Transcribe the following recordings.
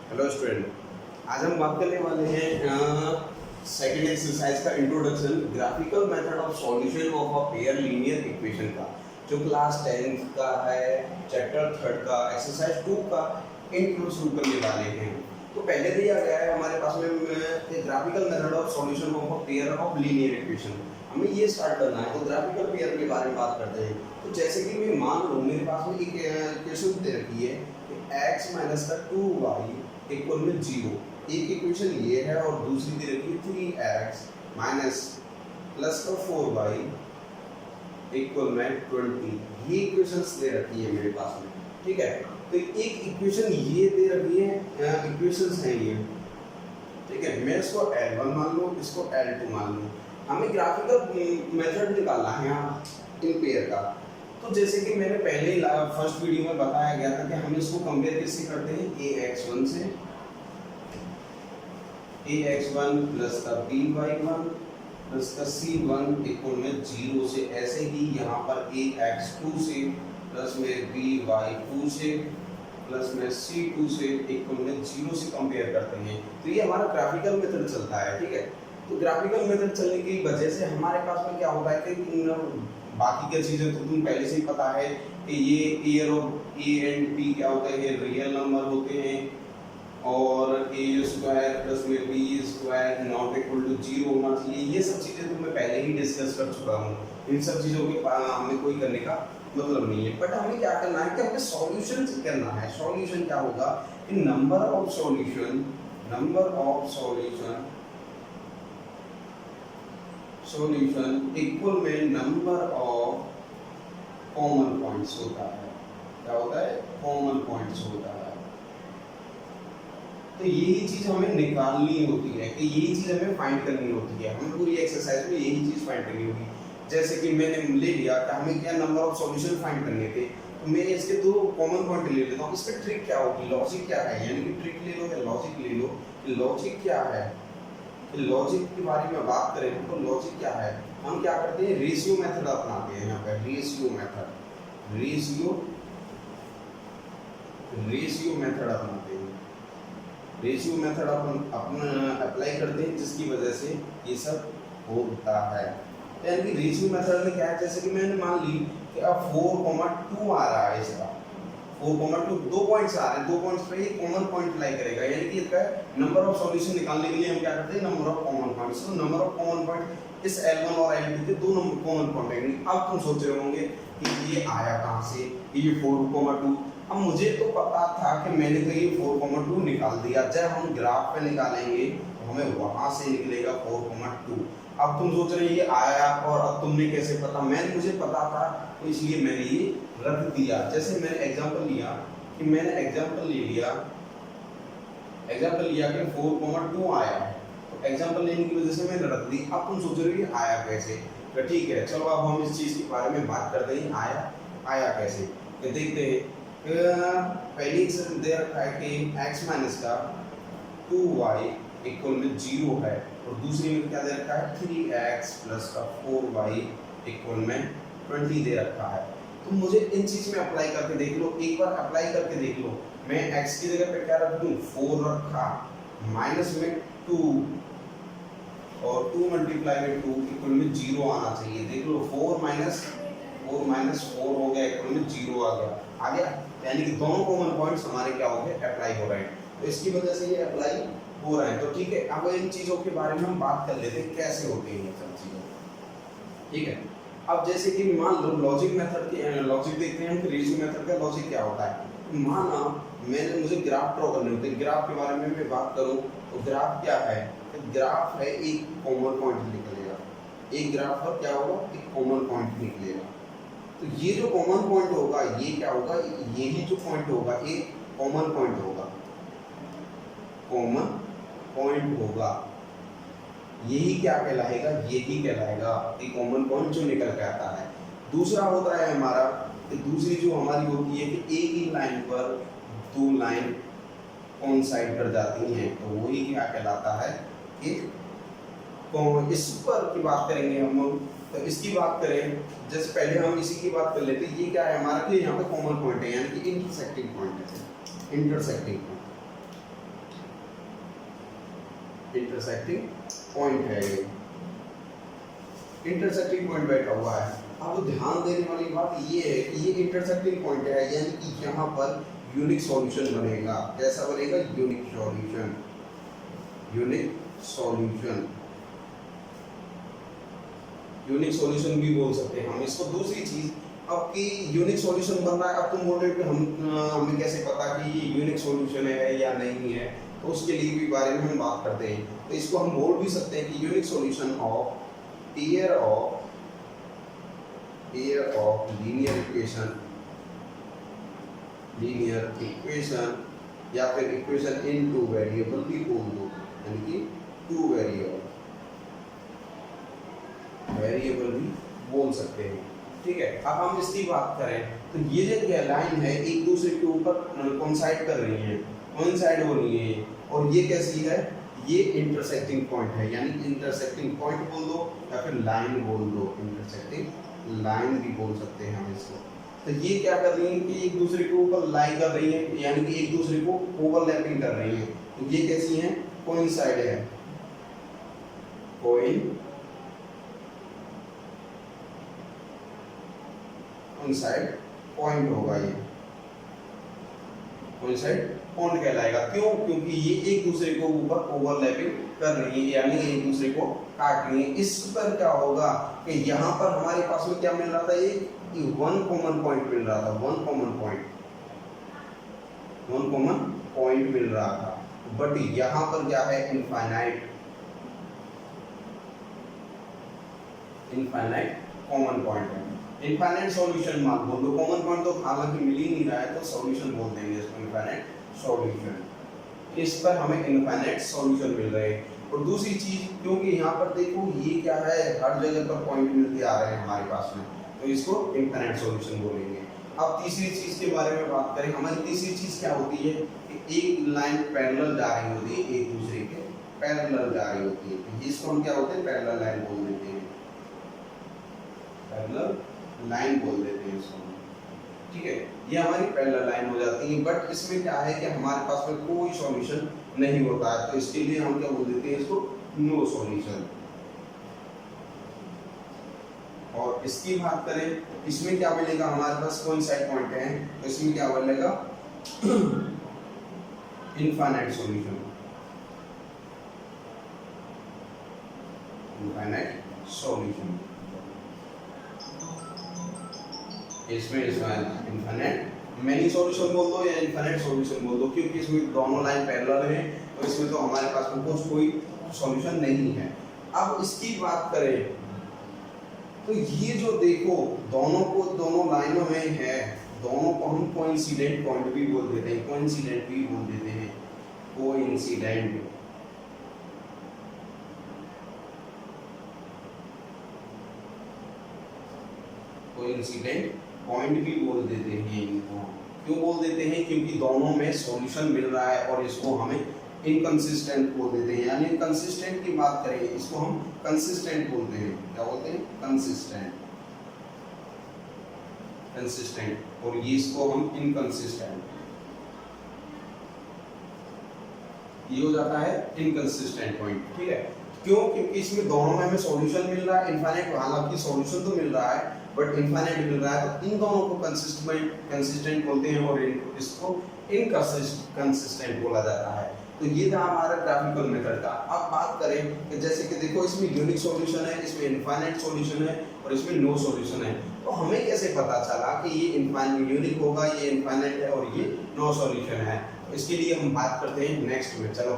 Hello student, आज हम बात करने वाले हैं सेकंड एक्सरसाइज का introduction graphical method of solution of a pair linear equation का, जो क्लास 10th का है, चैप्टर 3 का, एक्सरसाइज 2 का इंट्रो शुरू करने वाले हैं। तो पहले दिया गया है हमारे पास में graphical method of solution of a pair of linear equation. हमें ये स्टार्ट करना है, तो ग्राफिकल पेयर के बारे में बात करते हैं। तो जैसे कि मैं मान लूँ मेरे पास में एक इक्वेशन दे रखी है x माइनस का 2y इक्वल में 0। एक इक्वेशन ये है और दूसरी दे रखी है 3x माइनस प्लस का 4y इक्वल में 20। ये इक्वेशंस दे रखी है मेरे पास में, ठीक है। तो एक इक्वेशन ये दे रखी है, इक्वेशंस हैं ये, ठीक है। मैं इसको L1 मान लूँ, इसको L2 मान लूँ। हमें ग्राफिकल मेथड निकालना है यहाँ इन पेयर का। तो जैसे कि मैंने पहले ही फर्स्ट वीडियो में बताया गया था कि हम इसको कंपेयर किससे करते हैं, ax1 से, ax1 प्लस का by1 प्लस का c1 इक्वल में 0 से। ऐसे ही यहाँ पर ax2 से प्लस में by2 से प्लस में c2 से इक्वल में 0 से कंपेयर करते हैं। तो ये हमारा ग्राफिकल मेथड चलता है, ठीक है। तो ग्राफिकल मेथड चलने की वजह से हमारे पास में क्या होता है कि बाकी क्या चीज़ें तो तुम पहले से ही पता है कि ये pair of a and b क्या होता है, रियल नंबर होते हैं, और a स्क्वायर प्लस में b square not equal to 0 होना चाहिए। ये सब चीज़ें तो मैं पहले ही डिस्कस कर चुका हूँ। इन सब चीज़ों के हमें कोई करने का मतलब नहीं है। बट हमें क्या करना है कि हमें सॉल्यूशन करना है। सॉल्यूशन क्या होगा कि नंबर ऑफ सॉल्यूशन इक्वल में नंबर ऑफ कॉमन पॉइंट्स होता है। क्या होता है? कॉमन पॉइंट्स होता है। तो यही चीज हमें निकालनी होती है कि यही चीज हमें फाइंड करनी होती है। हमें पूरी एक्सरसाइज में यही चीज फाइंड करनी होगी। जैसे कि मैंने ले लिया कि हमें क्या नंबर ऑफ सॉल्यूशन फाइंड करने थे, तो मैं इसके दो कॉमन पॉइंट ले लेता हूँ। इसका ट्रिक क्या होगी, लॉजिक क्या है, यानी कि ट्रिक ले लो या लॉजिक ले लो। लॉजिक क्या है, लॉजिक के बारे में बात करें तो लॉजिक क्या है, हम क्या करते हैं, रेशियो मेथड अपनाते हैं। यहाँ पे रेशियो मेथड अपनाते हैं। रेशियो मेथड अपन अप्लाई करते हैं, जिसकी वजह से ये सब होता है। यानी कि रेशियो मेथड में क्या है, जैसे कि मैंने मान ली कि अब 4,2 आ रहा है, इसका 4,2 दो पॉइंट्स आ रहे हैं, दो पॉइंट्स पे एक कॉमन पॉइंट लाई करेगा। यानी कि इसका नंबर ऑफ सॉल्यूशन निकालने के लिए हम क्या करते हैं, नंबर ऑफ कॉमन पॉइंट्स। तो नंबर ऑफ कॉमन पॉइंट इस L1 और L2 के दो नंबर कॉमन पॉइंट आएंगे। अब तुम सोच रहे होंगे कि ये आया कहाँ से, ये 4,2। अब मुझे तो पता था कि मैंने तो ये 4,2 निकाल दिया। जब हम ग्राफ पे निकालेंगे तो हमें वहां से निकलेगा 4,2। अब तुम सोच रहे ये आया, और अब तुमने कैसे पता, मुझे पता था तो इसलिए मैंने ये रख दिया। जैसे मैंने एग्जांपल लिया कि कि 4,2 आया है, तो एग्जांपल लेने की वजह से मैंने रख दी। अब तुम सोच रहे हो ये आया कैसे, तो ठीक है, चलो अब हम इस चीज के बारे में बात करते हैं। आया कैसे, तो देखते हैं। पहली दे रखा है कि x माइनस का 2y इक्वल में 0 है, और दूसरी में क्या दे रखा है, 3x प्लस का 4y इक्वल में 20 दे रखा है। तो मुझे इन चीज में अप्लाई करके देख लो, एक बार अप्लाई करके देख लो। मैं x की जगह पे क्या रख दूं, 4 रखा, माइनस में 2, और 2 मल्टीप्लाई में 2 इक्वल में 0 आना चाहिए। देख लो 4 माइनस 4 हो गया, इक्वल में 0 आ गया। यानी कि दोनों कॉमन पॉइंट्स हमारे क्या हो गए, अप्लाई हो रहे हैं। तो इसकी वजह से ये अप्लाई हो रहा है। तो ठीक है, अब इन चीजों के बारे में हम बात कर लेते हैं कैसे होते हैं ये सब चीजें, ठीक है। अब जैसे कि मान लो लॉजिक मेथड के लॉजिक देखते हैं हम कि रेशियो मेथड का लॉजिक क्या होता है। माना मुझे ग्राफ ड्रॉ करने होते हैं। ग्राफ के बारे में मैं बात करूं तो ग्राफ क्या है, ग्राफ है एक कॉमन पॉइंट निकलेगा। एक ग्राफ पर क्या होगा, एक कॉमन पॉइंट निकलेगा। तो ये जो कॉमन पॉइंट होगा ये क्या होगा, यही जो पॉइंट होगा एक कॉमन पॉइंट होगा, यही क्या कहलाएगा, यही कहलाएगा एक कॉमन पॉइंट जो निकल के आता है। दूसरा होता है हमारा, दूसरी जो हमारी होती है कि एक ही लाइन पर दो लाइन कोइंसाइड कर जाती हैं, तो वही क्या कहलाता है, एक। इस पर की बात करेंगे हम, तो इसकी बात करें, जैसे पहले हम इसी की बात कर लेते हैं। ये क्या है हमारा, कि यहाँ पे कॉमन पॉइंट है, यानी कि इंटरसेक्टिंग पॉइंट है, इंटरसेक्टिंग पॉइंट। इंटरसेक्टिंग पॉइंट है ये, इंटरसेक्टिंग पॉइंट बैठा हुआ है। अब ध्यान देने वाली बात ये है कि ये इंटरसेक्टिंग पॉइंट है, यानी कि यहाँ पर यूनिक सॉल्यूशन बनेगा। कैसा बनेगा? Unique solution, unique solution, unique solution भी बोल सकते हैं हम इसको। दूसरी चीज, अब कि यूनिक सॉल्यूशन बन रहा है, अब तुम बोल रहे हो कि हमें कैसे पता कि ये यूनिक सॉल्यूशन है या नहीं है, तो उसके लिए भी बारे में हम बात करते हैं। तो इसको हम बोल भी सकते हैं कि unique solution of pair of linear equation या फिर इक्वेशन इन टू वेरिएबल भी बोल दो, यानी कि टू वेरिएबल भी बोल सकते हैं। ठीक है, अब हम इसकी बात करें तो ये जो लाइन है एक दूसरे के ऊपर कोइंसाइड कर रही है, कोइंसाइड हो रही है, और ये कैसी है? ये इंटरसेक्टिंग पॉइंट है, यानी इंटरसेक्टिंग पॉइंट बोल दो या फिर लाइन बोल दो, इंटरसेक्टिंग लाइन भी बोल सकते हैं हम इसको। तो ये क्या कर रही है कि एक दूसरे के ऊपर लाई कर रही है, यानी कि एक दूसरे को ओवरलैपिंग कर रही है। तो ये कैसी है? कोइंसाइड है, कोइंसाइड पॉइंट होगा, ये कोइंसाइड पॉइंट कहलाएगा। क्यों? क्योंकि ये एक दूसरे को ऊपर ओवरलैपिंग कर रही है, यानी एक दूसरे को काट रही है। इस पर क्या होगा कि यहाँ पर हमारे पास में क्या मिल रहा था? ये वन कॉमन पॉइंट मिल रहा था, वन कॉमन पॉइंट मिल रहा था। बट यहाँ पर क्या है? इनफाइनाइट कॉमन पॉइंट है। इनफाइनाइट सॉल्यूशन मान बोल दो, कॉमन पॉइंट तो हालांकि मिल ही नहीं रहा है, तो सॉल्यूशन बोल देंगे इसको, इनफाइनाइट सॉल्यूशन। इस पर हमें इनफाइनाइट सॉल्यूशन मिल रहे हैं। और दूसरी चीज, क्योंकि यहाँ पर देखो ये क्या है, हर जगह पर पॉइंट मिलते आ रहे हैं हमारे पास में, तो इसको इनफाइनाइट सॉल्यूशन बोलेंगे। अब तीसरी चीज के बारे में बात करें, हमारी तीसरी चीज क्या होती है कि एक लाइन पैरेलल जा रही होती है, एक दूसरे के पैरेलल जा रही होती है, तो इसको हम क्या होते हैं? पैरेलल लाइन बोल देते हैं, पैरेलल लाइन बोल देते हैं इसको। ठीक है, ये हमारी पैरेलल लाइन हो जाती है। बट इसमें क्या है कि हमारे पास में कोई सॉल्यूशन नहीं होता है, तो इसके लिए हम क्या बोल देते हैं? इसको नो सॉल्यूशन। और इसकी बात करें, इसमें क्या मिलेगा? हमारे पास कोइंसाइड पॉइंट है, तो इसमें क्या मिलेगा? Infinite solution, infinite solution. इसमें इनफाइनाइट मैनी सॉल्यूशन बोल दो या इनफाइनाइट सॉल्यूशन बोल दो, क्योंकि इसमें दोनों लाइन पैरेलल है, तो इसमें तो हमारे पास में कोई सॉल्यूशन नहीं है। अब इसकी बात करें तो ये जो देखो दोनों लाइनों में है, दोनों को हम कोइंसिडेंट पॉइंट भी बोल देते हैं, कोइंसिडेंट भी बोल देते हैं, कोइंसिडेंट। कोइंसिडेंट पॉइंट भी बोल देते हैं इनको। क्यों बोल देते हैं? क्योंकि दोनों में सॉल्यूशन मिल रहा है, और इसको हमें इनकंसिस्टेंट बोल देते हैं। यानी कंसिस्टेंट की बात करें, इसको हम कंसिस्टेंट बोलते हैं। क्या बोलते हैं? कंसिस्टेंट, और ये इसको हम इनकंसिस्टेंट, ये हो जाता है इनकंसिस्टेंट पॉइंट। ठीक है, क्यों? क्योंकि इसमें दोनों में हमें सॉल्यूशन मिल रहा है, इनफाइनाइट, हालांकि सॉल्यूशन तो मिल रहा है बट इनफाइनाइट मिल रहा है, तो इन दोनों को कंसिस्टेंट बोलते हैं, और इसको इनकंसिस्टेंट बोला जाता है। तो ये था हमारा ग्राफिकल मेथड का। अब बात करें कि जैसे कि देखो इसमें यूनिक सॉल्यूशन है, इसमें इनफाइनाइट सॉल्यूशन है, और इसमें नो सॉल्यूशन है। तो हमें कैसे पता चला कि ये इनफाइनाइट यूनिक होगा, ये इनफाइनाइट है, और ये नो सॉल्यूशन है? तो इसके लिए हम बात करते हैं नेक्स्ट में। चलो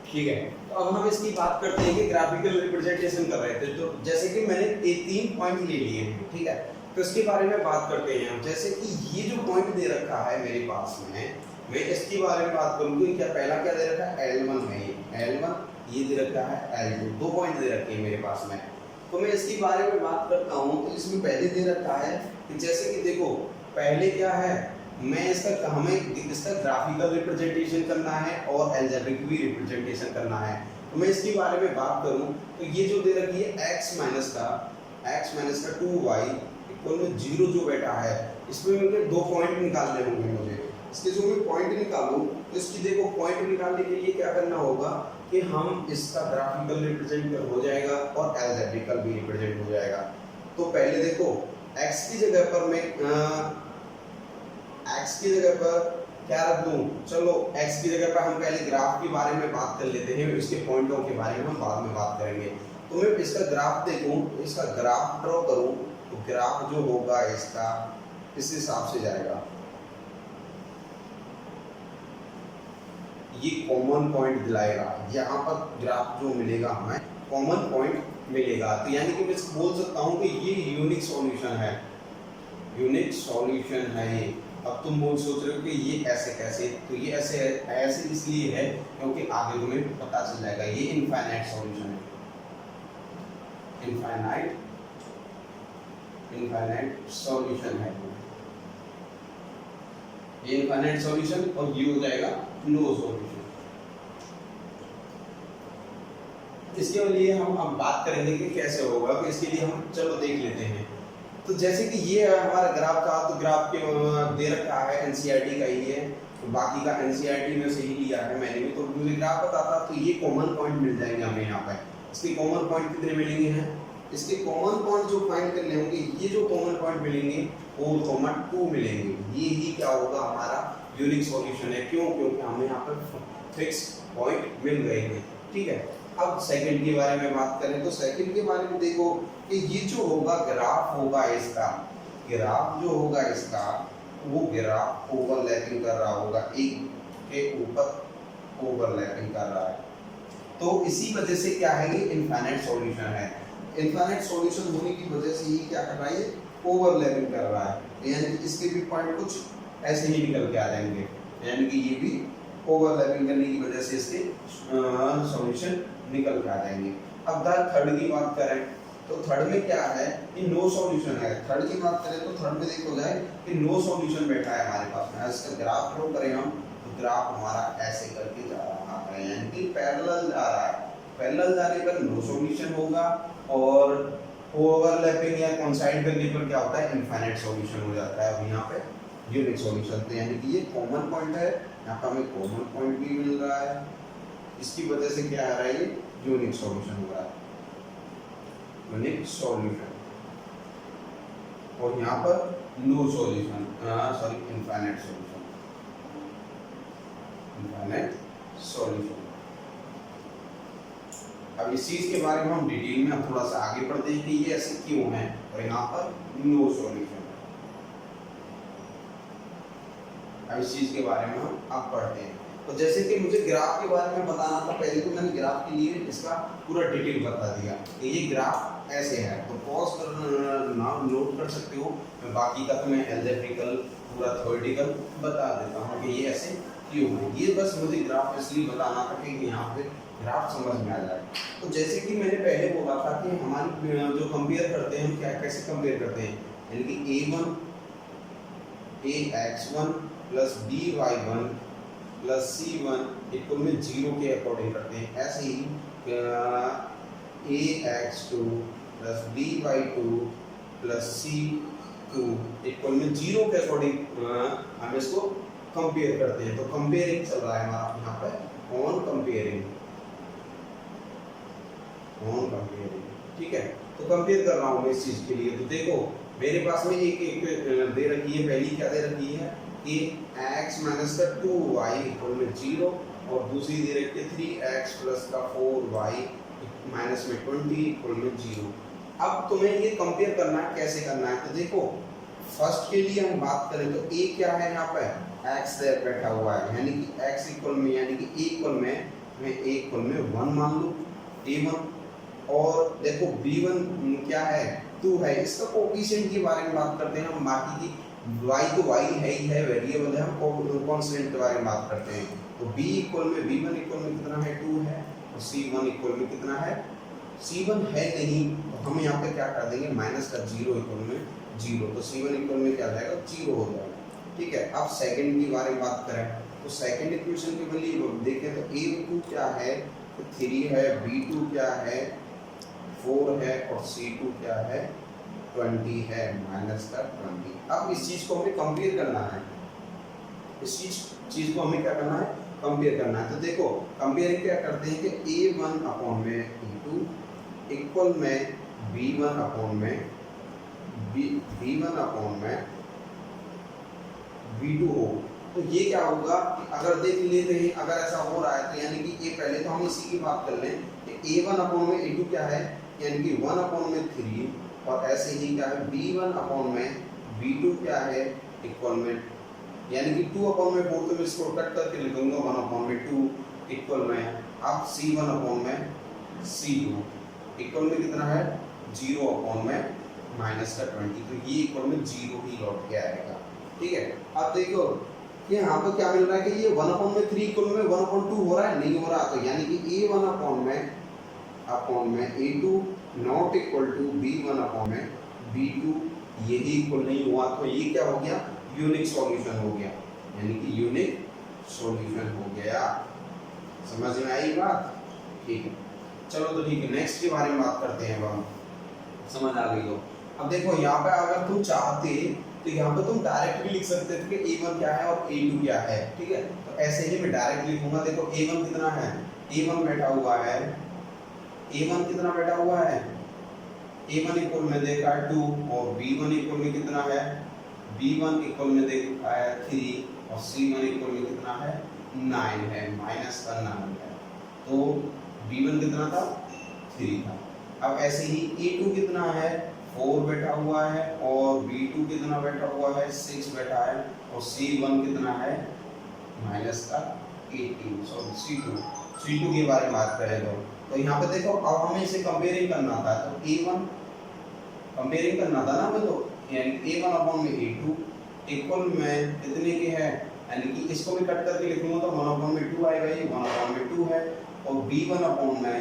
ठीक है, तो अब हम इसकी बात करते हैं कि ग्राफिकल रिप्रेजेंटेशन कर रहे थे, तो जैसे कि मैंने 3 पॉइंट ले लिए हैं। ठीक है, तो इसके बारे में बात करते हैं हम। जैसे कि ये जो पॉइंट दे रखा है मेरे पास में, मैं इसके बारे में बात करूंगी। क्या पहला क्या दे रखा है? L1 है, L1, ये दे रखा है L2, 2 पॉइंट दे रखे हैं मेरे पास में। तो मैं इसके बारे में बात करता हूँ। तो इसमें पहले दे रखा है कि जैसे कि देखो पहले क्या है, हमें इसका ग्राफिकल रिप्रेजेंटेशन करना है और अलजेब्रिक भी रिप्रेजेंटेशन करना है। तो मैं इसके बारे में बात करूं तो ये जो दे रखी है x माइनस का 2y इक्वल में 0 जो बैठा है, इसमें मुझे 2 पॉइंट निकालने होंगे मुझे। इसके जो मैं पॉइंट निकालूं तो इसकी देखो पॉइंट निकालने के लिए क्या करना होगा कि हम इसका ग्राफिकल रिप्रेजेंट हो जाएगा और एल्जेब्रिकल भी रिप्रेजेंट हो जाएगा। तो पहले देखो x की जगह पर मैं x की जगह पर क्या रख दूं, चलो x की जगह पर हम पहले ग्राफ के बारे में बात कर लेते हैं, इसके पॉइंटों के बारे में हम बाद में बात करेंगे। तो मैं इसका ग्राफ देखूं, इसका ग्राफ ड्रॉ करूं तो ग्राफ जो होगा इसका इस हिसाब से जाएगा। ये कॉमन पॉइंट दिलाएगा, यहाँ पर ग्राफ जो मिलेगा हमें कॉमन पॉइंट मिलेगा। तो यानी कि मैं बोल सकता हूँ कि ये यूनिक सॉल्यूशन है, यूनिक सॉल्यूशन है ये। अब तुम बोल सोच रहे हो कि ये ऐसे कैसे, तो ये ऐसे ऐसे इसलिए है क्योंकि आगे तुम्हें पता चल जाएगा ये इनफाइनाइट सॉल्यूशन है, इनफाइनाइट सॉल्यूशन है ये, इनफाइनाइट सॉल्यूशन, और ये हो जाएगा नो सॉल्यूशन। इसके लिए हम अब बात करेंगे कि कैसे होगा, तो इसके लिए हम चलो देख लेते हैं। तो जैसे कि ये हमारा ग्राफ था, तो ग्राफ के दे रखा है एनसीईआरटी का ही है, तो बाकी का एनसीईआरटी में से ही लिया है मैंने भी। तो मुझे ग्राफ पता था, तो ये कॉमन पॉइंट मिल जाएंगे हमें यहाँ पे। इसके कॉमन पॉइंट कितने मिलेंगे हैं, इसके कॉमन पॉइंट जो फाइंड करने होंगे, ये जो कॉमन पॉइंट मिलेंगे 4,2 मिलेंगे। ये ही क्या होगा हमारा यूनिक सॉल्यूशन है। क्यों? क्योंकि हमें यहाँ पर फिक्स पॉइंट मिल गए हैं। ठीक है, अब सेकंड के बारे में बात करें तो सेकंड के बारे में देखो कि ये जो होगा ग्राफ होगा इसका, ग्राफ जो होगा इसका वो ग्राफ ओवरलैपिंग कर रहा होगा, एक के ऊपर ओवरलैपिंग कर रहा है। तो इसी वजह से क्या है, ये इनफाइनाइट सॉल्यूशन है। इनफाइनाइट सॉल्यूशन होने की वजह से ये क्या कर रहा है, ओवरलैपिंग कर रहा है। यानी कि इसके भी पॉइंट कुछ ऐसे ही निकल के आ जाएंगे, यानी कि ये भी ओवरलैपिंग करने की वजह से इसके सॉल्यूशन निकल के आ जाएंगे। अब थर्ड की बात करें तो थर्ड में क्या है, कि नो सॉल्यूशन है। थर्ड की बात करें तो थर्ड में देखो जाए कि नो सॉल्यूशन बैठा है हमारे पास में। इसका ग्राफ ड्रॉ करें हम, तो ग्राफ हमारा ऐसे करके जा रहा है, यानी कि पैरेलल जा रहा है। पैरेलल जाने पर नो सॉल्यूशन होगा, और ओवरलैपिंग या कोइंसाइड करने पर क्या होता है, इनफाइनाइट सॉल्यूशन हो जाता है। अब यहाँ पे यूनिक सॉल्यूशन, तो यानी कि ये कॉमन पॉइंट है, यहाँ पर हमें कॉमन पॉइंट भी मिल रहा है। इसकी वजह से क्या आ रहा है, ये यूनिक सॉल्यूशन हो रहा है, यूनिक सॉल्यूशन। और यहाँ पर no solution, sorry infinite solution, infinite solution. अब इस चीज के बारे में हम डिटेल में थोड़ा सा आगे बढ़ते हैं कि ये ऐसे क्यों है, और यहाँ पर नो सॉल्यूशन। अब इस चीज के बारे में हम अब पढ़ते हैं। तो जैसे कि मुझे ग्राफ के बारे में बताना था, पहले तो मैंने ग्राफ के लिए इसका पूरा डिटेल बता दिया कि ये ग्राफ ऐसे है। तो पॉज कर नाम नोट कर सकते हो, मैं बाकी का तो मैं एल्जेब्रिकल पूरा थ्योरेटिकल बता देता हूँ कि ये ऐसे क्यों है। ये बस मुझे ग्राफ इसलिए बताना था कि यहाँ पे ग्राफ समझ में आ जाए। तो जैसे कि मैंने पहले बोला था कि हमारी जो कंपेयर करते हैं, हम क्या कैसे कंपेयर करते हैं, यानी कि a1 ax1 plus by1 plus c1 equal में 0 के अकॉर्डिंग करते हैं। ऐसे ही ax2 plus by2 plus c2 equal में 0 के अकॉर्डिंग हम इसको कंपेयर करते हैं। तो कंपेयरिंग चल रहा है हमारा यहाँ पे, ऑन कंपेयरिंग, ऑन कंपेयरिंग। ठीक है, तो कंपेयर कर रहा हूँ मैं इस चीज के लिए। तो देखो मेरे पास में एक दे रखी है, पहली क्या दे रखी है कि x माइनस का 2y इक्वल में 0, और दूसरी दे रखी है 3x प्लस का 4y माइनस में 20 इक्वल में 0। अब तुम्हें ये कंपेयर करना है, कैसे करना है, तो देखो फर्स्ट के लिए हम बात करें तो a क्या है, यहाँ पे x बैठा हुआ है, यानी कि x इक्वल में, यानी कि a इक्वल में मैं a इक्वल में 1 मान लूँ, a1। और देखो b1 क्या है, 2 है। इसका कोएफिशिएंट के बारे में बात करते हैं हम, बाकी की y तो y है ही है, वेरिएबल है, हम कांस्टेंट के बारे में बात करते हैं। तो b इक्वल में b1 इक्वल में कितना है, 2 है, और c1 इक्वल में कितना है, c1 है नहीं, तो हम यहाँ पे क्या कर देंगे, माइनस का 0 इक्वल में 0, तो c1 इक्वल में क्या आ जाएगा, 0 हो जाएगा। ठीक है, अब सेकंड के बारे में बात करें तो सेकंड इक्वेशन के वैल्यू देखें तो a2 क्या है, तो 3 है, b2 क्या है, 4 है, और c2 क्या है, 20 है, माइनस का 20। अब इस चीज को हमें कंपेयर करना है, इस चीज को हमें क्या करना है, कंपेयर करना है। तो देखो कंपेयर क्या करते हैं कि A1 अपॉन में E2 इक्वल में B1 अपॉन में B1 अपॉन में B2 हो। तो ये क्या होगा कि अगर देख लेते हैं, अगर ऐसा हो रहा है तो यानी कि ये पहले तो हम इसी की बात कर लें कि A1 अपॉन में A2 क्या है, यानी कि 1 अपॉन में 3, और ऐसे ही क्या है B1 अपॉन में B2 क्या है इक्वल में, यानी कि 2 अपॉन में 4, तो मैं इसको कट करके लिखूंगा 1 अपॉन में 2 इक्वल में अब C1 अपॉन में C2 इक्वल में कितना है 0 अपॉन में माइनस का 20, तो ये इक्वल में 0 ही लौट के आएगा। ठीक है, अब देखो कि यहाँ पर क्या मिल रहा है कि ये 1 अपॉन में 3 इक्वल में 1 अपॉन 2 हो रहा है, नहीं हो रहा, तो यानी कि A1 अपॉन में A2 not equal to B1 upon में B2 यही इक्वल नहीं हुआ, तो ये क्या हो गया, यूनिक सॉल्यूशन हो गया, यानी कि यूनिक सॉल्यूशन हो गया। समझ में आई बात? ठीक है, चलो तो ठीक है, नेक्स्ट के बारे में बात करते हैं। अब हम समझ आ गई हो। अब देखो यहाँ पे अगर तुम चाहते तो यहाँ पे तुम डायरेक्ट भी लिख सकते थे कि A1 क्या है और A2 क्या है। ठीक है, तो ऐसे ही मैं डायरेक्ट लिखूंगा। देखो A1 कितना है, A1 बैठा हुआ है, A1 कितना बैठा हुआ है, A1 इक्वल में देखा है 2, और B1 इक्वल में कितना है, B1 इक्वल में देखा है 3, और C1 इक्वल में कितना है 9 है, माइनस का 9 है, तो B1 कितना था 3 था। अब ऐसे ही A2 कितना है 4 बैठा हुआ है, और B2 कितना बैठा हुआ है 6 बैठा है, और C1 कितना है माइनस का 18, सॉरी C2 के बारे में बात करें तो यहाँ पे देखो अब हमें इसे कंपेयरिंग करना था, तो A1 कंपेयरिंग करना था ना हमें, तो यानी A1 अपॉन में A2 इक्वल में कितने के है, यानी कि इसको भी कट करके लिखूंगा तो 1 अपॉन में 2 आएगा, ये 1 अपॉन में 2 है, और B1 अपॉन में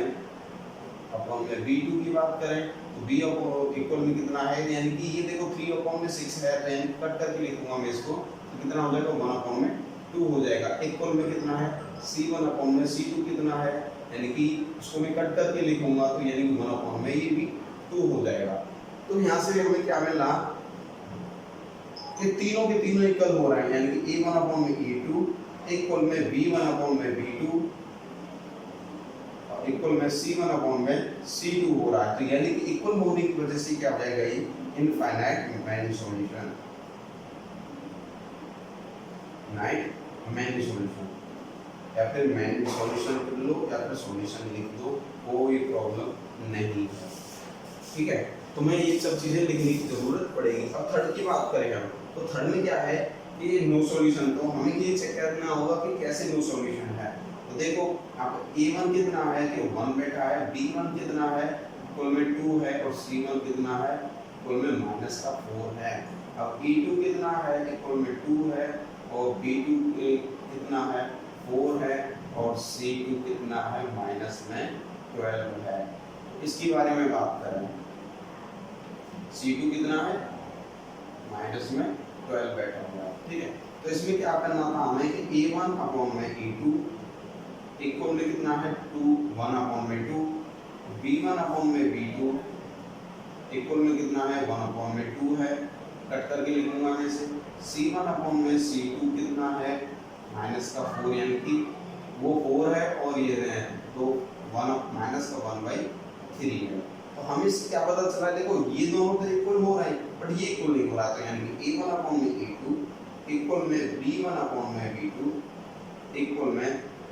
B2 की बात करें तो B इक्वल में कितना है, यानी कि ये देखो 3 अपॉन में 6 है, तो यानी कट करके लिखूंगा मैं इसको, तो कितना हो जाएगा 1 अपॉन में 2 हो जाएगा, इक्वल में कितना है C1 अपॉन में C2 कितना है, यानी कि उसको मैं कट करके लिखूंगा तो यानी कि 1 अपॉन में ये भी 2 हो जाएगा। तो यहाँ से हमें क्या मिला कि तीनों के तीनों इक्वल हो रहे हैं, यानी कि A1 अपॉन में A2 इक्वल में B1 अपॉन में B2 इक्वल में C1 अपॉन में C2 हो रहा है, तो यानी कि इक्वल होने की वजह से क्या हो जाएगा ये infinite many solution, many solution, या फिर मैनी सॉल्यूशन कर लो या फिर सॉल्यूशन लिख दो, कोई प्रॉब्लम नहीं है। ठीक है, तो मैं ये सब चीजें लिखने की जरूरत पड़ेगी। अब थर्ड की बात करें हम, तो थर्ड में क्या है कि नो सॉल्यूशन, तो हमें ये चेक करना होगा कि कैसे नो सॉल्यूशन है। तो देखो आप A1 कितना है कि 1 बैठा है, B1 कितना है इक्वल में 2 है, और C1 कितना है इक्वल में माइनस का 4 है। अब E2 कितना है इक्वल में 2 है, और B2 कितना है 4 है, और C2 कितना है माइनस में 12 है। इसके बारे में बात करें, C2 कितना है माइनस में 12 बैठा हुआ है। ठीक है, तो इसमें क्या करना था हमें कि A1 अपॉन में A2 इक्वल में कितना है 2, 1 अपॉन में 2, B1 अपॉन में B2 इक्वल में कितना है 1 अपॉन में 2 है, कट करके लिखूंगा मैं इसे, C1 अपॉन में C2 कितना है माइनस का 4, यानी कि वो 4 है और ये है तो 1 माइनस का 1/3 है। तो हमें इससे क्या पता चला, देखो ये दोनों तो इक्वल हो रहे हैं बट ये इक्वल नहीं हो रहा, तो यानी कि A1 अपॉन में A2 इक्वल में B1 अपॉन में B2 इक्वल में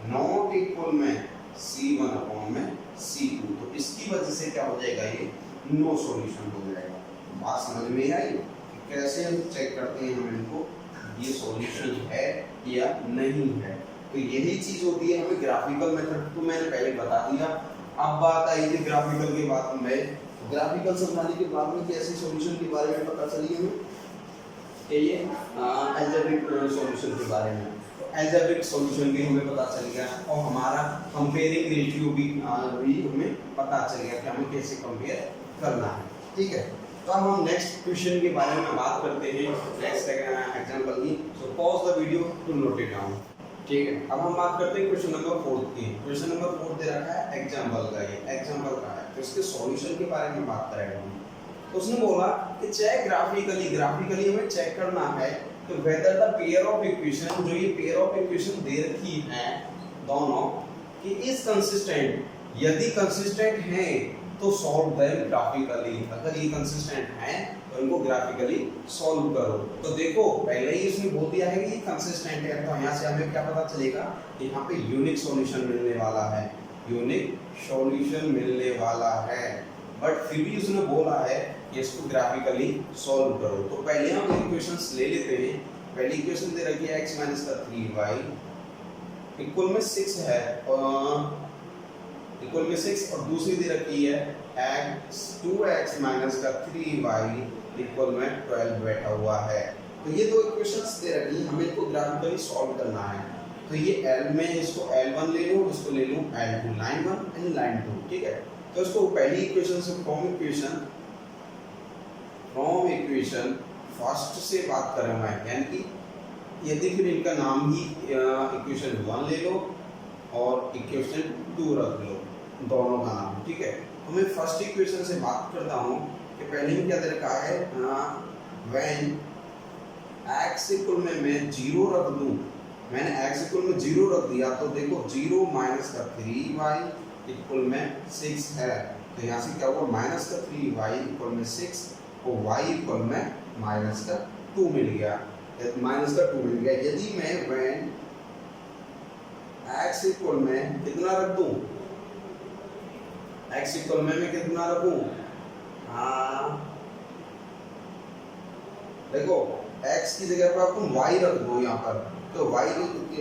नॉट इक्वल में C1 अपॉन में C2, तो इसकी वजह से क्या हो जाएगा ये नो सॉल्यूशन हो जाएगा। बात समझ में आई कि कैसे हम चेक करते हैं हम इनको ये सॉल्यूशन है या नहीं है। तो यही चीज होती है हमें ग्राफिकल मेथड, तो मैंने पहले बता दिया। अब बात आई थी ग्राफिकल के बाद में, ग्राफिकल समझाने के बाद में कैसे सॉल्यूशन के बारे में पता चली हमें कि ये अलजेब्रिक सॉल्यूशन के बारे में, अलजेब्रिक सॉल्यूशन भी हमें पता चल गया, और हमारा कंपेयरिंग रेशियो भी हमें पता चल गया कि हमें कैसे कंपेयर करना है। ठीक है, तो अब हम नेक्स्ट क्वेश्चन के बारे में बात करते हैं, नेक्स्ट एग्जांपल की। So pause the video to note it down. ठीक है, अब हम बात करते हैं क्वेश्चन नंबर 4 की। क्वेश्चन नंबर 4 दे रखा है एग्जांपल का, ये एग्जांपल का है, तो इसके सॉल्यूशन के बारे में बात करेंगे हम। तो उसने बोला कि चेक ग्राफिकली हमें चेक करना है तो whether the pair of equation, जो ये पेयर ऑफ इक्वेशन दे रखी है दोनों कि इज कंसिस्टेंट, यदि कंसिस्टेंट है तो सॉल्व देम ग्राफिकली, अगर ये कंसिस्टेंट है तो इनको ग्राफिकली सॉल्व करो। तो देखो पहले ही इसने बोल दिया है कि ये कंसिस्टेंट है, तो यहाँ से हमें क्या पता चलेगा कि यहाँ पे यूनिक सॉल्यूशन मिलने वाला है, यूनिक सॉल्यूशन मिलने वाला है। बट फिर भी उसने बोला है कि इसको ग्राफिकली सॉल्व करो। तो पहले हम इक्वेशंस ले लेते हैं। पहली इक्वेशन दे रखी है x माइनस का 3y इक्वल में 6 है, इक्वल में 6, और दूसरी दे रखी है x 2x माइनस का 3y इक्वल में 12 बैठा हुआ है। तो ये दो इक्वेशंस दे रखी है, हमें इनको ग्राफिकली सॉल्व करना है। तो ये L में इसको L1 ले लूं, इसको ले लूं L2, लाइन 1 एंड लाइन 2, ठीक है। तो इसको पहली इक्वेशन से फ्रॉम इक्वेशन फर्स्ट से बात करें मैं, यानी कि यदि फिर इनका नाम ही इक्वेशन 1 ले लो और इक्वेशन 2 रख लो, दोनों का नाम, ठीक है। तो मैं फर्स्ट इक्वेशन से बात करता हूँ कि पहले में क्या दे रखा है, व्हेन x इक्वल में मैं 0 रख दूं, मैंने x इक्वल में 0 रख दिया, तो देखो 0 माइनस का 3y इक्वल में 6 है। तो यहाँ से क्या हुआ, माइनस का 3y इक्वल में 6 और y इक्वल में माइनस का 2 मिल गया, माइनस का 2 मिल गया। यदि मैं व्हेन x इक्वल में कितना रख दूं, x इक्वल में मैं कितना रखूं, देखो x की जगह पर तुम y रख दो यहाँ पर, तो y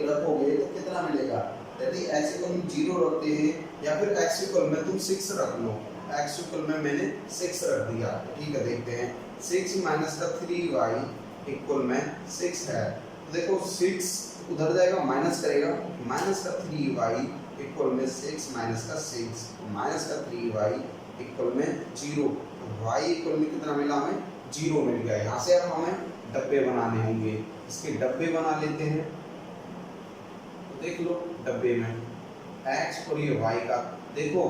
रखोगे तो कितना मिलेगा, यदि x इक्वल में 0 रखते हैं या फिर x इक्वल में तुम 6 रख लो, x इक्वल में मैंने 6 रख दिया, ठीक है। देखते हैं 6 माइनस का 3y इक्वल में 6 है, तो देखो 6 उधर जाएगा माइनस करेगा, माइनस का 3y इक्वल में 6 माइनस का 6, माइनस का 3y इक्वल में 0, y इक्वल में कितना मिला हमें, 0 मिल गया। यहाँ से अब हमें डब्बे बनाने होंगे, इसके डब्बे बना लेते हैं। तो देख लो डब्बे में x और ये y का, देखो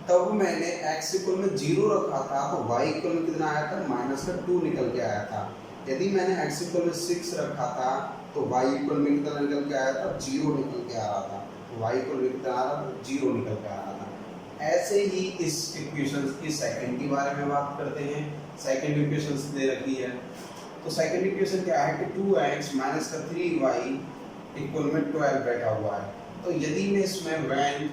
तब मैंने x इक्वल में 0 रखा था तो y इक्वल में कितना आया था, माइनस का 2 निकल के आया था। यदि मैंने x इक्वल में 6 रखा था तो y इक्वल में कितना निकल के आया था, 0 निकल के आ रहा था। तो y इक्वल में कितना आ रहा था, 0 निकल के आ रहा था। ऐसे ही इस इक्वेशन की सेकंड के बारे में बात करते हैं। सेकंड इक्वेशन दे रखी है, तो सेकंड इक्वेशन क्या है कि 2x माइनस का 3y इक्वल में 12 बैठा हुआ है। तो यदि मैं इसमें व्हेन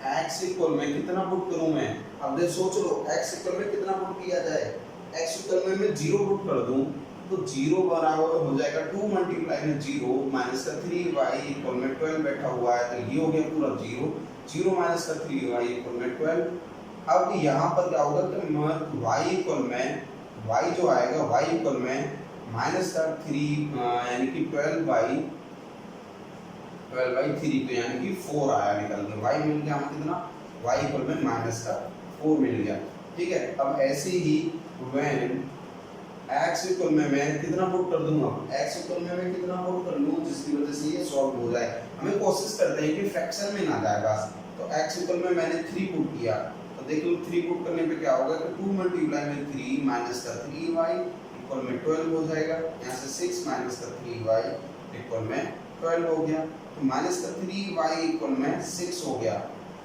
x इक्वल में कितना पुट करूं मैं, अब देख सोच लो x इक्वल में कितना पुट किया जाए, x इक्वल में मैं 0 पुट कर दूं तो 0 बराबर हो जाएगा 2 मल्टीप्लाई में 0 माइनस का 3y इक्वल में 12 बैठा हुआ है, तो ये हो गया पूरा 0, 0 माइनस का 3y इक्वल में 12। अब यहाँ पर क्या होगा कि y इक्वल में y जो आएगा y इक्वल में माइनस का 3 यानी कि 12/3 तो यानी कि 4 आया निकल के, y मिल गया हमें कितना, y इक्वल में माइनस का 4 मिल गया, ठीक है। अब ऐसे ही when x इक्वल में मैं कितना पुट कर दूंगा, x इक्वल में मैं कितना पुट कर लूं जिसकी वजह से ये सॉल्व हो जाए। हमें कोशिश करते हैं कि फ्रैक्शन में ना जाए बस। तो x इक्वल में मैंने 3 पुट किया, तो देख लो 3 पुट करने पे क्या होगा कि 2 मल्टीप्लाई में 3 माइनस का 3y इक्वल में 12 हो जाएगा। यहाँ से 6 माइनस का 3y इक्वल में 12 हो गया, तो माइनस का 3y इक्वल में 6 हो गया,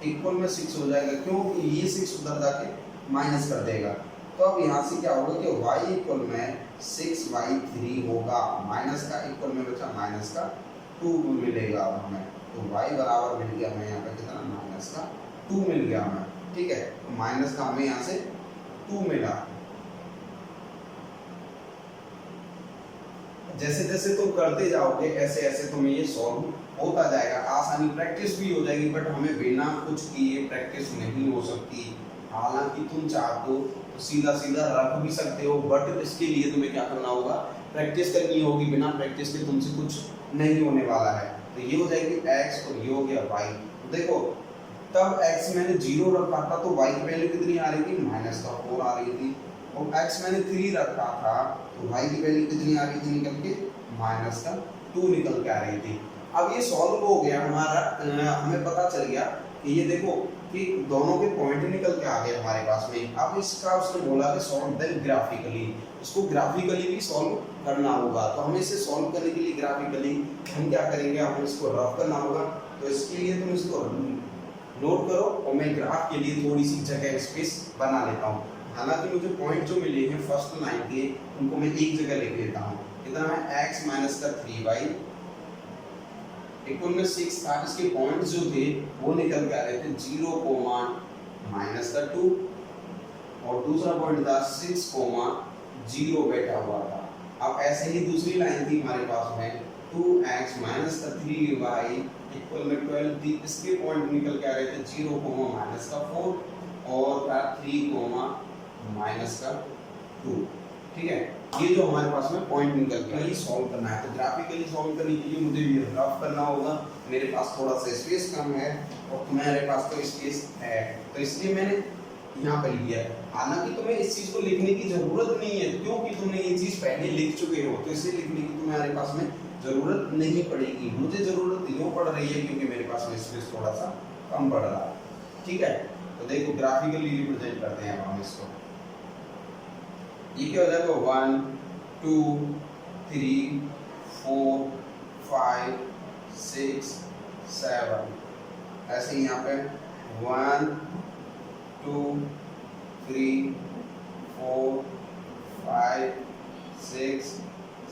इक्वल में 6 हो जाएगा क्योंकि ये 6 उधर जाके माइनस कर देगा। तो अब यहाँ से क्या होगा कि y इक्वल में 6y3 होगा, माइनस का इक्वल में बचा माइनस का 2 मिलेगा अब हमें, तो y बराबर मिल गया हमें यहाँ पे कितना, माइनस का 2 मिल गया हमें, ठीक है। तो माइनस का हमें यहाँ से 2 मिला। जैसे जैसे तुम करते जाओगे ऐसे ऐसे तुम्हें ये सॉल्व होता जाएगा, आसानी प्रैक्टिस भी हो जाएगी। बट हमें बिना कुछ किए प्रैक्टिस नहीं हो सकती। हालांकि तुम चाहो तो सीधा सीधा रख भी सकते हो, बट इसके लिए तुम्हें क्या करना होगा, प्रैक्टिस करनी होगी। बिना प्रैक्टिस के तुमसे कुछ नहीं होने वाला है। तो ये हो जाएगी x और ये हो गया y। तो देखो तब x मैंने 0 रखा था तो y की वैल्यू कितनी आ रही थी, माइनस का 4 आ रही थी, और x मैंने 3 रखा था तो y की वैल्यू कितनी आ रही थी निकल के, माइनस का 2 निकल के आ रही थी। अब ये सॉल्व हो गया हमारा, हमें पता चल गया कि ये देखो कि दोनों के पॉइंट निकल के आ गए हमारे पास में। अब इसका उसने बोला कि सॉल्व देन ग्राफिकली, इसको ग्राफिकली भी सॉल्व करना होगा। तो हमें इसे सॉल्व करने के लिए ग्राफिकली हम क्या करेंगे, हमें इसको रफ करना होगा। तो इसके लिए तुम इसको नोट करो और मैं ग्राफ के लिए थोड़ी सी जगह स्पेस बना लेता हूँ। हालांकि मुझे पॉइंट जो मिले हैं फर्स्ट लाइन के उनको मैं एक जगह लिख लेता हूँ। इतना है x माइनस का 3y इक्वल में 6 था। इसके पॉइंट्स जो थे वो निकल के आ रहे थे 0, माइनस का 2 और दूसरा पॉइंट था 6, 0 बैठा हुआ था। अब ऐसे ही दूसरी लाइन थी हमारे पास में 2x माइनस का 3y इक्वल में 12 थी। इसके पॉइंट निकल के आ रहे थे 0, माइनस का 4 और 3, माइनस का 2। ठीक है, ये जो हमारे पास में पॉइंट निकल के ये सॉल्व करना है। तो ग्राफिकली सॉल्व करने के लिए मुझे ये रफ करना होगा। मेरे पास थोड़ा सा स्पेस कम है और तुम्हारे पास तो स्पेस है, तो इसलिए मैंने यहाँ पर लिया है। हालांकि तुम्हें इस चीज को लिखने की जरूरत नहीं है क्योंकि तुमने ये चीज पहले लिख चुके हो, तो इसे लिखने की तुम्हारे पास में जरूरत नहीं पड़ेगी। मुझे जरूरत यूँ पड़ रही है क्योंकि मेरे पास में स्पेस थोड़ा सा कम पड़ रहा है। ठीक है, तो देखो ग्राफिकली रिप्रेजेंट करते हैं हम इसको। ये क्या हो जाएगा 1, 2, 3, 4, 5, 6, 7। ऐसे ही यहाँ पे 1, 2, 3, 4, 5, 6,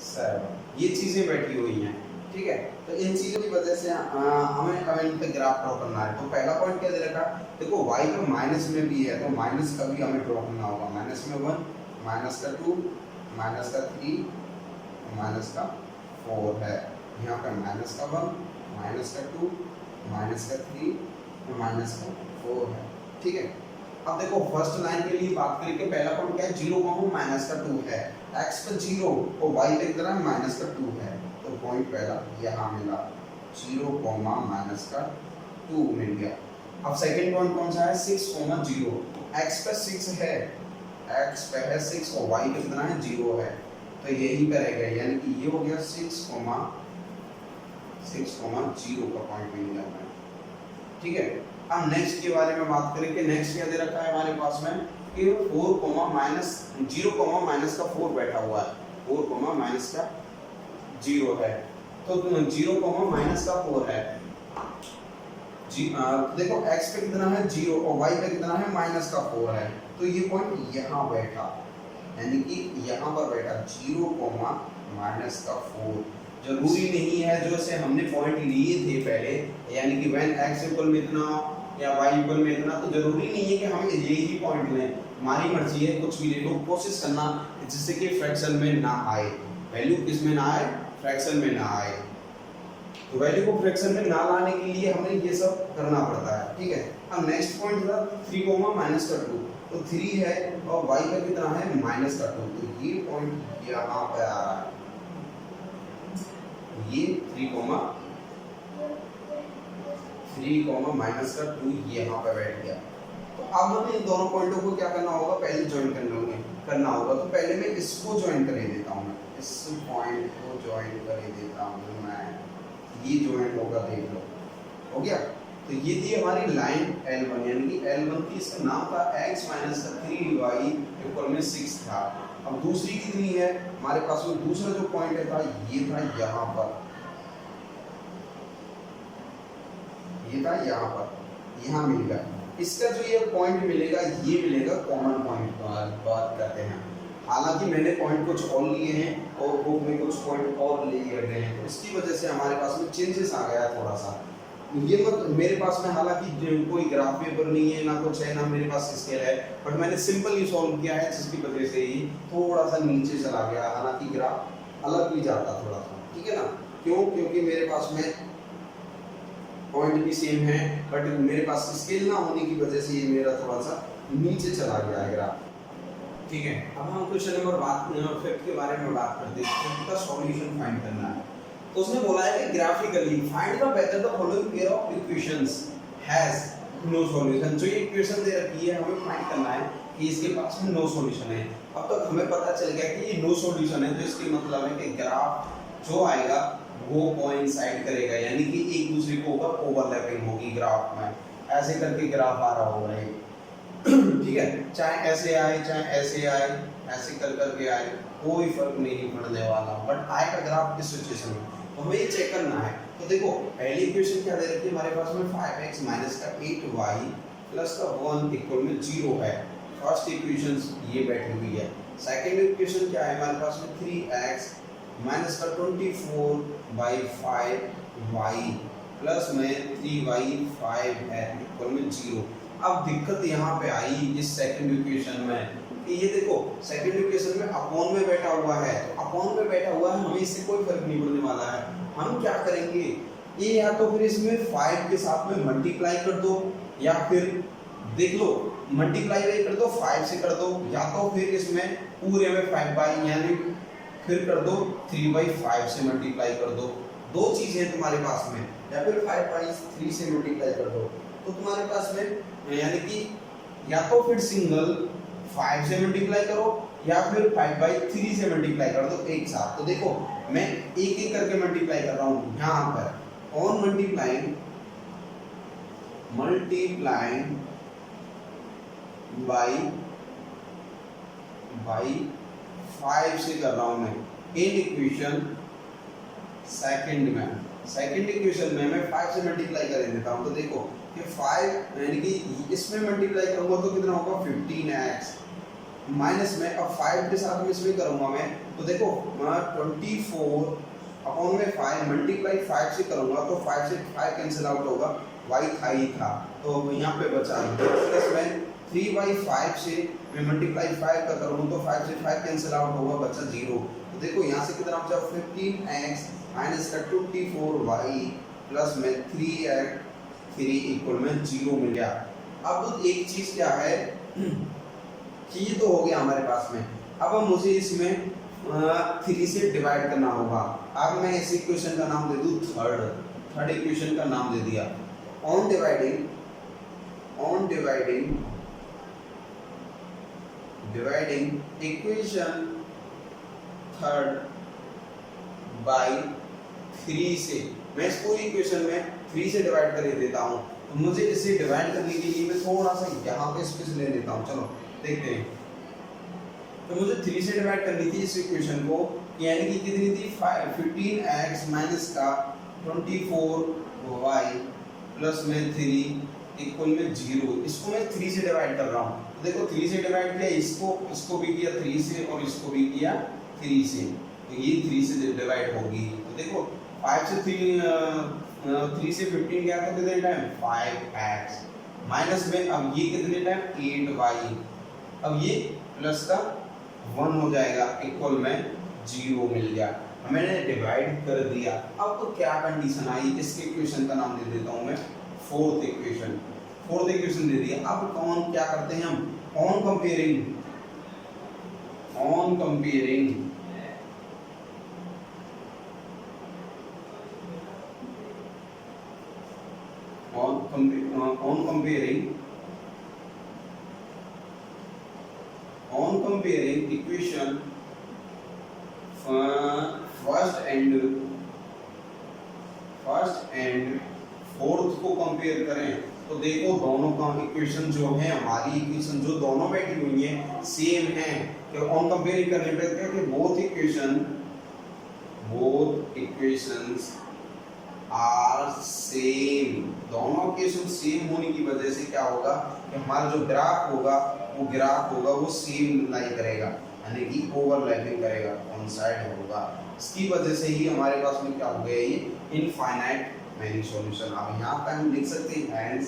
7 ये चीजें बैठी हुई हैं। ठीक है, तो इन चीजों की वजह से हमें इन पे ग्राफ ड्रॉ करना है। तो पहला पॉइंट क्या दे रखा, देखो y का माइनस में भी है तो माइनस का भी हमें ड्रॉ करना होगा। माइनस में 1, माइनस का 2, माइनस का 3, माइनस का 4 है। यहाँ पे माइनस का 1, माइनस का 2, माइनस का 3 और माइनस का 4 है। ठीक है, अब देखो फर्स्ट लाइन के लिए बात करके पहला पॉइंट क्या है 0, माइनस का 2 है। x पे 0 और y पे कितना है माइनस का 2 है, तो पॉइंट पहला यहाँ मिला 0, माइनस का 2 मिल गया। अब सेकंड पॉइंट कौन सा है 6, 0। x पे 6 है, x पे है 6 और y पे कितना है 0 है, तो यही पे रहेगा। यानी कि ये हो गया 6, 0 का पॉइंट मिल गया हमें। ठीक है, अब नेक्स्ट के बारे में बात करें कि नेक्स्ट क्या दे रखा है हमारे पास में कि 4, माइनस 0, माइनस का 4 बैठा हुआ है। 4, माइनस का 0 है, तो 0, माइनस का 4 है। देखो x पे कितना है 0 और y पे कितना है माइनस का 4 है, तो ये पॉइंट यहाँ बैठा, यानी कि यहाँ पर बैठा 0, माइनस का 4। जरूरी नहीं है जो से हमने पॉइंट लिए थे पहले, यानी कि when x इक्वल में इतना या y इक्वल में इतना, तो जरूरी नहीं है कि हम यही पॉइंट लें। हमारी मर्जी है, कुछ भी ले लो, कोशिश करना जिससे कि फ्रैक्शन में ना आए, वैल्यू किस में ना आए, फ्रैक्शन में ना आए। तो वैल्यू को फ्रैक्शन में ना लाने के लिए हमें ये सब करना पड़ता है। ठीक है, अब नेक्स्ट पॉइंट था 3, माइनस का 2, तो 3 है और y का कितना है माइनस का 2, तो ये पॉइंट यहाँ पे आ रहा है, ये 3, माइनस का 2 यहाँ पे बैठ गया। तो अब हमें इन दोनों पॉइंटों को क्या करना होगा, पहले ज्वाइन करना होगा। तो पहले मैं इसको ज्वाइन कर देता हूँ, इस पॉइंट को ज्वाइन कर देता हूँ मैं, ये ज्वाइन होगा, देख लो हो गया। तो ये थी हमारी लाइन L1, यानी कि L1 की इसका नाम था x माइनस का 3y इक्वल में 6 था। अब दूसरी कितनी है हमारे पास में, दूसरा जो पॉइंट था ये था यहाँ पर, ये था यहाँ पर, यहाँ मिल गया। इसका जो ये पॉइंट मिलेगा ये मिलेगा कॉमन पॉइंट बात करते हैं। हालांकि मैंने पॉइंट कुछ और लिए हैं और बुक में कुछ पॉइंट और लिए गए हैं, तो इसकी वजह से हमारे पास में चेंजेस आ गया थोड़ा सा। ये मत मेरे पास में हालांकि कोई ग्राफ पेपर नहीं है, ना कुछ है, ना मेरे पास स्केल है, बट मैंने सिंपल ही सॉल्व किया है, जिसकी वजह से ही थोड़ा सा नीचे चला गया। हालांकि ग्राफ अलग भी जाता थोड़ा सा, ठीक है ना, क्यों, क्योंकि मेरे पास में पॉइंट भी सेम है, बट मेरे पास स्केल ना होने की वजह से ये मेरा थोड़ा सा नीचे चला गया है ग्राफ। ठीक है, अब हम क्वेश्चन नंबर 5 के बारे में बात करते हैं, इसका सॉल्यूशन फाइंड करना है। तो उसने बोला है कि graphically find the whether the following pair of equations has no solution. जो ये इक्वेशन दे रखी है हमें फाइंड करना है कि इसके पास में नो सॉल्यूशन है। अब तक हमें पता चल गया कि ये नो सॉल्यूशन है, तो इसके मतलब है कि ग्राफ जो आएगा वो कोइंसाइड करेगा, यानी कि एक दूसरे के ऊपर ओवरलैपिंग होगी ग्राफ में। ऐसे करके ग्राफ आ रहा होगा ये। ठीक है, चाहे ऐसे आए चाहे ऐसे आए, ऐसे कर करके आए, कोई फर्क नहीं पड़ने वाला। बट आएगा ग्राफ किस सिचुएशन में, तो हमें ये चेक करना है। तो देखो पहली इक्वेशन क्या दे रखी है हमारे पास में, 5x माइनस का 8y प्लस का 1 इक्वल में 0 है। फर्स्ट इक्वेशन ये बैठी हुई है। सेकंड इक्वेशन क्या है हमारे पास में, 3x माइनस का 24/5y प्लस में 3y 5 है इक्वल में 0। अब दिक्कत यहाँ पे आई इस सेकंड इक्वेशन में कि ये देखो सेकंड इक्वेशन में अपॉन में बैठा हुआ है, तो अपॉन में बैठा हुआ है, हमें इससे कोई फर्क नहीं पड़ने वाला है। हम क्या करेंगे, ये या तो फिर इसमें 5 के साथ में मल्टीप्लाई कर दो, या फिर देख लो मल्टीप्लाई कर दो 5 से कर दो, या तो फिर इसमें पूरे में 5 बाई यानी फिर कर दो 3/5 से मल्टीप्लाई कर दो। दो चीजें तुम्हारे पास में, या फिर 5/3 से मल्टीप्लाई कर दो, तो तुम्हारे पास में यानी कि या तो फिर सिंगल 5 से मल्टीप्लाई करो, या फिर 5/3 से मल्टीप्लाई कर दो एक साथ। तो देखो मैं एक एक करके मल्टीप्लाई कर रहा हूँ यहाँ पर, ऑन मल्टीप्लाइंग बाई 5 से कर रहा हूँ मैं इन इक्वेशन सेकंड इक्वेशन में मैं 5 से मल्टीप्लाई कर देता हूँ। तो देखो कि 5 यानी कि इसमें मल्टीप्लाई करूंगा तो कितना होगा 15x माइनस में, अब 5 के साथ में इसमें करूंगा मैं, तो देखो 24 अपॉन में 5 मल्टीप्लाई 5 से करूंगा तो 5 से 5 कैंसिल आउट होगा, y था ही था, तो यहाँ पे बचा प्लस में 3/5 से मैं मल्टीप्लाई 5 का करूँ तो 5 से 5 कैंसिल आउट होगा, बचा 0। तो देखो यहाँ से कितना बचा 15x माइनस का 24y प्लस में 3 इक्वल में 0 मिल गया। अब एक चीज क्या है कि ये तो हो गया हमारे पास में, अब मुझे इसमें 3 से डिवाइड करना होगा। अब मैं इस इक्वेशन का नाम दे दूं थर्ड इक्वेशन का नाम दे दिया। On dividing equation third by 3 से, मैं इस पूरी इक्वेशन में 3 से डिवाइड कर देता हूँ। तो मुझे इसे डिवाइड करने के लिए मैं थोड़ा सा यहाँ पे स्पेस ले लेता हूँ, चलो देखते हैं। तो मुझे 3 से डिवाइड करनी थी इस इक्वेशन को, यानी कि कितनी थी 15x माइनस का 24y प्लस में 3 इक्वल में 0। इसको मैं 3 से डिवाइड कर रहा हूँ। तो देखो 3 से डिवाइड किया, इसको भी किया 3 से और इसको भी किया 3 से, तो ये 3 से डिवाइड होगी। तो देखो 5 से 3 से 15 गया तो कितने टाइम 5x माइनस में, अब ये कितने टाइम 8y, अब ये प्लस का 1 हो जाएगा इक्वल में 0 मिल गया। मैंने डिवाइड कर दिया। अब तो क्या कंडीशन आई, इसके इक्वेशन का नाम दे देता हूँ मैं फोर्थ इक्वेशन दे दिया। अब कौन क्या करते हैं हम, on comparing equation first and fourth को कंपेयर करें, तो देखो दोनों का इक्वेशन जो है, हमारी इक्वेशन जो दोनों बैठी हुई है सेम है। तो ऑन कंपेयरिंग करने पे क्या कि बोथ इक्वेशंस आर सेम, दोनों इक्वेशन सेम होने की वजह से क्या होगा कि हमारा जो ग्राफ होगा वो सेम लाई करेगा, यानी कि ओवरलैपिंग करेगा, कोइंसाइड होगा। इसकी वजह से ही हमारे पास में क्या हो गया, ये इनफाइनाइट मैनी सॉल्यूशन। अब यहाँ पे हम लिख सकते हैं हैंस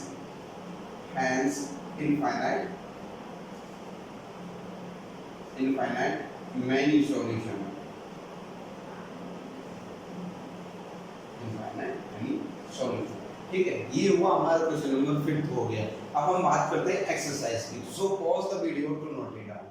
इनफाइनाइट मैनी सॉल्यूशन, ठीक है। ये हुआ हमारा क्वेश्चन नंबर 5 हो गया। अब हम बात करते हैं एक्सरसाइज की। So pause the video to note it down.